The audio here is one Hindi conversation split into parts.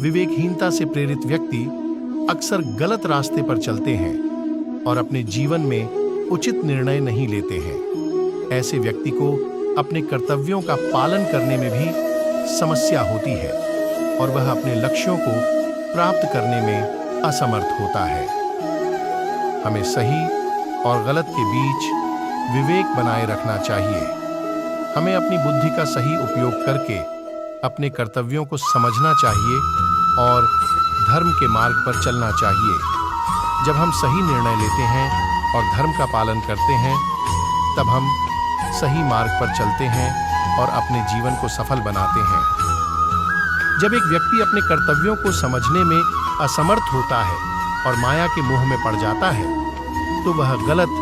विवेकहीनता से प्रेरित व्यक्ति अक्सर गलत रास्ते पर चलते हैं और अपने जीवन में उचित निर्णय नहीं लेते हैं। ऐसे व्यक्ति को अपने कर्तव्यों का पालन करने में भी समस्या होती है और वह अपने लक्ष्यों को प्राप्त करने में असमर्थ होता है। हमें सही और गलत के बीच विवेक बनाए रखना चाहिए। हमें अपनी बुद्धि का सही उपयोग करके अपने कर्तव्यों को समझना चाहिए और धर्म के मार्ग पर चलना चाहिए। जब हम सही निर्णय लेते हैं और धर्म का पालन करते हैं, तब हम सही मार्ग पर चलते हैं और अपने जीवन को सफल बनाते हैं। जब एक व्यक्ति अपने कर्तव्यों को समझने में असमर्थ होता है और माया के मोह में पड़ जाता है, तो वह गलत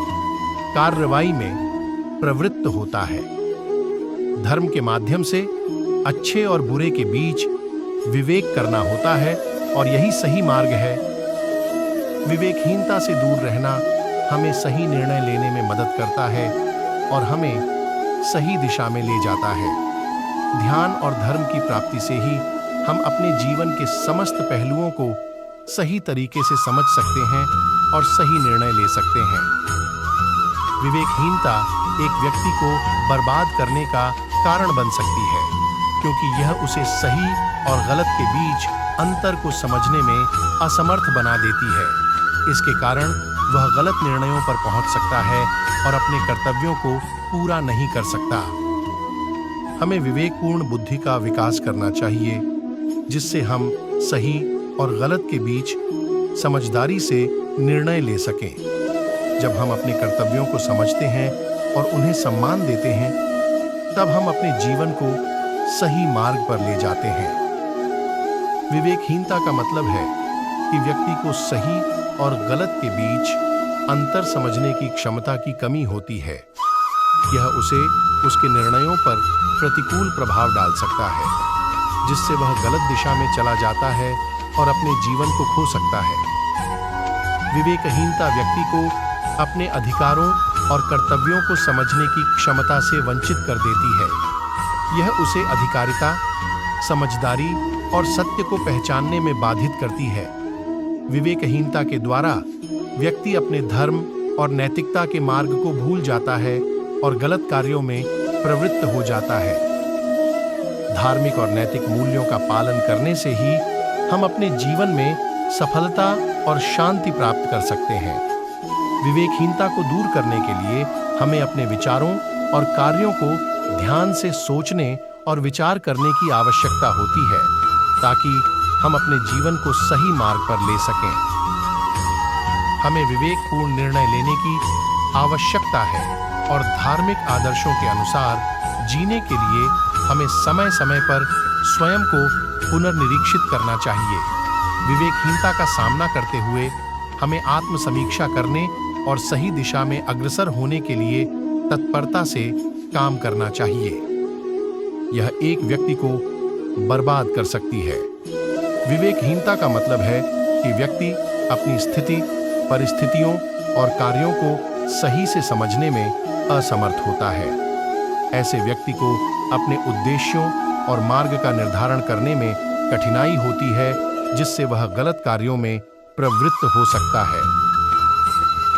कार्रवाई में प्रवृत्त होता है। धर्म के माध्यम से अच्छे और बुरे के बीच विवेक करना होता है और यही सही मार्ग है। विवेकहीनता से दूर रहना हमें सही निर्णय लेने में मदद करता है और हमें सही दिशा में ले जाता है। ध्यान और धर्म की प्राप्ति से ही हम अपने जीवन के समस्त पहलुओं को सही तरीके से समझ सकते हैं और सही निर्णय ले सकते हैं। विवेकहीनता एक व्यक्ति को बर्बाद करने का कारण बन सकती है, क्योंकि यह उसे सही और गलत के बीच अंतर को समझने में असमर्थ बना देती है। इसके कारण वह गलत निर्णयों पर पहुंच सकता है और अपने कर्तव्यों को पूरा नहीं कर सकता। हमें विवेकपूर्ण बुद्धि का विकास करना चाहिए, जिससे हम सही और गलत के बीच समझदारी से निर्णय ले सकें। जब हम अपने कर्तव्यों को समझते हैं और उन्हें सम्मान देते हैं, तब हम अपने जीवन को सही मार्ग पर ले जाते हैं। विवेकहीनता का मतलब है कि व्यक्ति को सही और गलत के बीच अंतर समझने की क्षमता की कमी होती है। यह उसे उसके निर्णयों पर प्रतिकूल प्रभाव डाल सकता है, जिससे वह गलत दिशा में चला जाता है और अपने जीवन को खो सकता है। विवेकहीनता व्यक्ति को अपने अधिकारों और कर्तव्यों को समझने की क्षमता से वंचित कर देती है। यह उसे अधिकारिता, समझदारी और सत्य को पहचानने में बाधित करती है। विवेकहीनता के द्वारा व्यक्ति अपने धर्म और नैतिकता के मार्ग को भूल जाता है और गलत कार्यों में प्रवृत्त हो जाता है। धार्मिक और नैतिक मूल्यों का पालन करने से ही हम अपने जीवन में सफलता और शांति प्राप्त कर सकते हैं। विवेकहीनता को दूर करने के लिए हमें अपने विचारों और कार्यों को ध्यान से सोचने और विचार करने की आवश्यकता होती है, ताकि हम अपने जीवन को सही मार्ग पर ले सकें। हमें विवेकपूर्ण निर्णय लेने की आवश्यकता है और धार्मिक आदर्शों के अनुसार जीने के लिए हमें समय समय पर स्वयं को पुनर्निरीक्षित करना चाहिए। विवेकहीनता का सामना करते हुए हमें आत्मसमीक्षा करने और सही दिशा में अग्रसर होने के लिए तत्परता से काम करना चाहिए। यह एक व्यक्ति को बर्बाद कर सकती है। विवेकहीनता का मतलब है कि व्यक्ति अपनी स्थिति, परिस्थितियों और कार्यों को सही से समझने में असमर्थ होता है। ऐसे व्यक्ति को अपने उद्देश्यों और मार्ग का निर्धारण करने में कठिनाई होती है, जिससे वह गलत कार्यों में प्रवृत्त हो सकता है।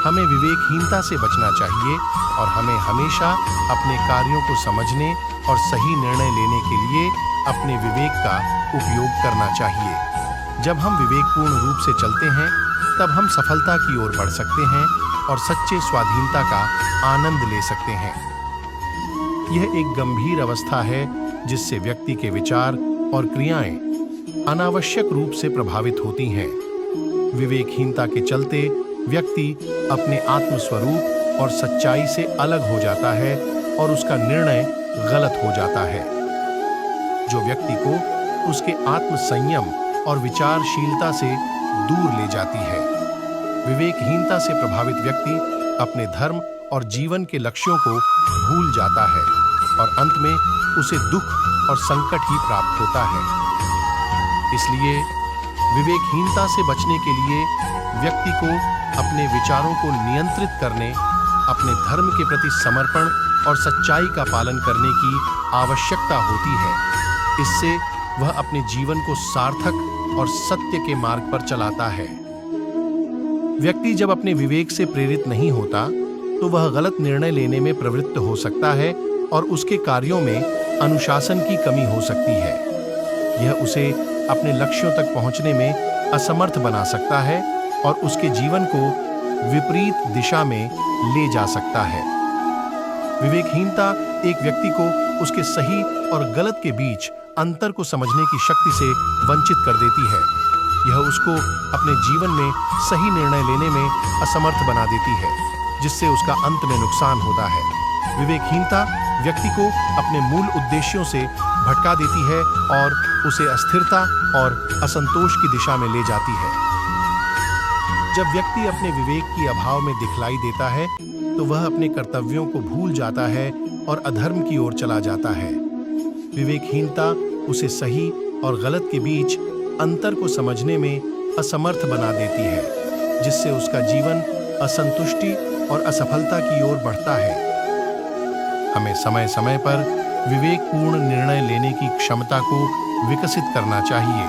हमें विवेकहीनता से बचना चाहिए और हमें हमेशा अपने कार्यों को समझने और सही निर्णय लेने के लिए अपने विवेक का उपयोग करना चाहिए। जब हम विवेकपूर्ण रूप से चलते हैं, तब हम सफलता की ओर बढ़ सकते हैं और सच्चे स्वाधीनता का आनंद ले सकते हैं। यह एक गंभीर अवस्था है जिससे व्यक्ति के विचार और क्रियाएं अनावश्यक रूप से प्रभावित होती हैं। विवेकहीनता के चलते व्यक्ति अपने आत्मस्वरूप और सच्चाई से अलग हो जाता है और उसका निर्णय गलत हो जाता है, जो व्यक्ति को उसके आत्मसंयम और विचारशीलता से दूर ले जाती है। विवेकहीनता से प्रभावित व्यक्ति अपने धर्म और जीवन के लक्ष्यों को भूल जाता है और अंत में उसे दुख और संकट ही प्राप्त होता है। इसलिए विवेकहीनता से बचने के लिए व्यक्ति को अपने विचारों को नियंत्रित करने, अपने धर्म के प्रति समर्पण और सच्चाई का पालन करने की आवश्यकता होती है। इससे वह अपने जीवन को सार्थक और सत्य के मार्ग पर चलाता है। व्यक्ति जब अपने विवेक से प्रेरित नहीं होता तो वह गलत निर्णय लेने में प्रवृत्त हो सकता है और उसके कार्यों में अनुशासन की कमी हो सकती है। यह उसे अपने लक्ष्यों तक पहुंचने में असमर्थ बना सकता है और उसके जीवन को विपरीत दिशा में ले जा सकता है। विवेकहीनता एक व्यक्ति को उसके सही और गलत के बीच अंतर को समझने की शक्ति से वंचित कर देती है। यह उसको अपने जीवन में सही निर्णय लेने में असमर्थ बना देती है, जिससे उसका अंत में नुकसान होता है। विवेकहीनता व्यक्ति को अपने मूल उद्देश्यों से भटका देती है और उसे अस्थिरता और असंतोष की दिशा में ले जाती है। जब व्यक्ति अपने विवेक की अभाव में दिखलाई देता है तो वह अपने कर्तव्यों को भूल जाता है और अधर्म की ओर चला जाता है। विवेकहीनता उसे सही और गलत के बीच अंतर को समझने में असमर्थ बना देती है, जिससे उसका जीवन असंतुष्टि और असफलता की ओर बढ़ता है। हमें समय समय पर विवेकपूर्ण निर्णय लेने की क्षमता को विकसित करना चाहिए।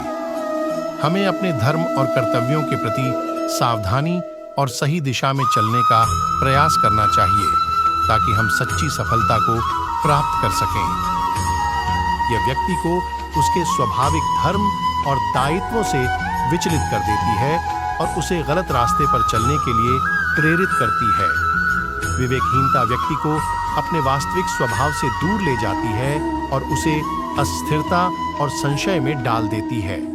हमें अपने धर्म और कर्तव्यों के प्रति सावधानी और सही दिशा में चलने का प्रयास करना चाहिए, ताकि हम सच्ची सफलता को प्राप्त कर सकें। यह व्यक्ति को उसके स्वाभाविक धर्म और दायित्वों से विचलित कर देती है और उसे गलत रास्ते पर चलने के लिए प्रेरित करती है। विवेकहीनता व्यक्ति को अपने वास्तविक स्वभाव से दूर ले जाती है और उसे अस्थिरता और संशय में डाल देती है।